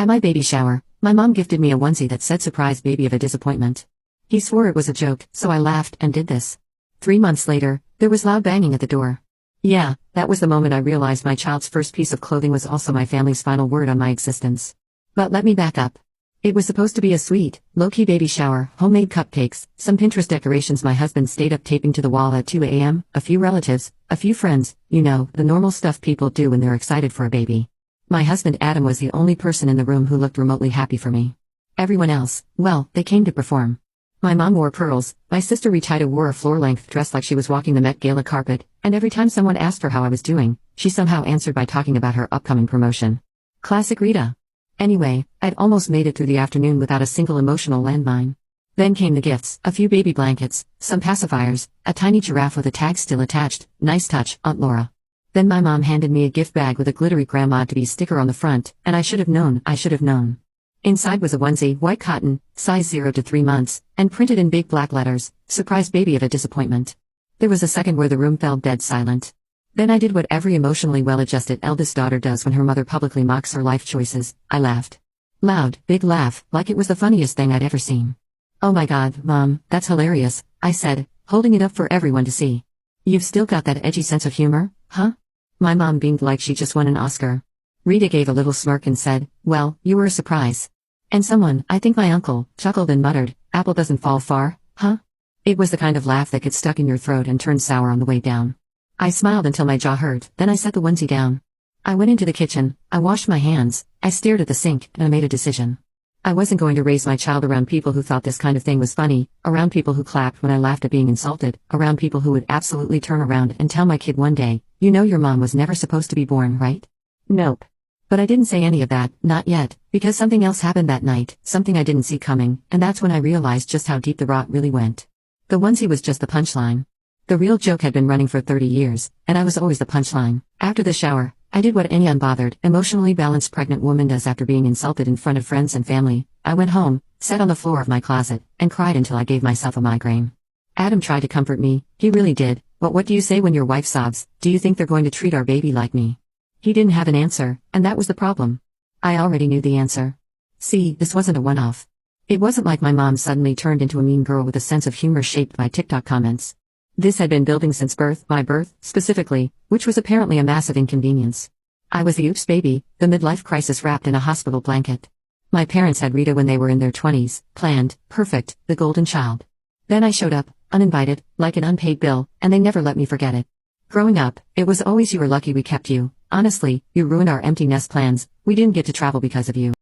At my baby shower, my mom gifted me a onesie that said surprise baby of a disappointment. He swore it was a joke, so I laughed and did this. 3 months later, there was loud banging at the door. Yeah, that was the moment I realized my child's first piece of clothing was also my family's final word on my existence. But let me back up. It was supposed to be a sweet, low-key baby shower, homemade cupcakes, some Pinterest decorations my husband stayed up taping to the wall at 2 a.m., a few relatives, a few friends, you know, the normal stuff people do when they're excited for a baby. My husband Adam was the only person in the room who looked remotely happy for me. Everyone else, well, they came to perform. My mom wore pearls, my sister Rita wore a floor-length dress like she was walking the Met Gala carpet, and every time someone asked her how I was doing, she somehow answered by talking about her upcoming promotion. Classic Rita. Anyway, I'd almost made it through the afternoon without a single emotional landmine. Then came the gifts, a few baby blankets, some pacifiers, a tiny giraffe with a tag still attached, nice touch, Aunt Laura. Then my mom handed me a gift bag with a glittery grandma-to-be sticker on the front, and I should have known. Inside was a onesie, white cotton, size 0 to 3 months, and printed in big black letters, surprise baby of a disappointment. There was a second where the room fell dead silent. Then I did what every emotionally well-adjusted eldest daughter does when her mother publicly mocks her life choices. I laughed. Loud, big laugh, like it was the funniest thing I'd ever seen. "Oh my God, Mom, that's hilarious," I said, holding it up for everyone to see. "You've still got that edgy sense of humor, huh?" My mom beamed like she just won an Oscar. Rita gave a little smirk and said, "Well, you were a surprise." And someone, I think my uncle, chuckled and muttered, "Apple doesn't fall far, huh?" It was the kind of laugh that gets stuck in your throat and turns sour on the way down. I smiled until my jaw hurt, then I set the onesie down. I went into the kitchen, I washed my hands, I stared at the sink, and I made a decision. I wasn't going to raise my child around people who thought this kind of thing was funny, around people who clapped when I laughed at being insulted, around people who would absolutely turn around and tell my kid one day, "You know your mom was never supposed to be born, right?" Nope. But I didn't say any of that, not yet, because something else happened that night, something I didn't see coming, and that's when I realized just how deep the rot really went. The onesie was just the punchline. The real joke had been running for 30 years, and I was always the punchline. After the shower, I did what any unbothered, emotionally balanced pregnant woman does after being insulted in front of friends and family. I went home, sat on the floor of my closet, and cried until I gave myself a migraine. Adam tried to comfort me, he really did, but what do you say when your wife sobs? "Do you think they're going to treat our baby like me?" He didn't have an answer, and that was the problem. I already knew the answer. See, this wasn't a one-off. It wasn't like my mom suddenly turned into a mean girl with a sense of humor shaped by TikTok comments. This had been building since birth, my birth, specifically, which was apparently a massive inconvenience. I was the oops baby, the midlife crisis wrapped in a hospital blanket. My parents had Rita when they were in their 20s, planned, perfect, the golden child. Then I showed up, uninvited, like an unpaid bill, and they never let me forget it. Growing up, it was always "You were lucky we kept you." Honestly, you ruined our empty nest plans, we didn't get to travel because of you.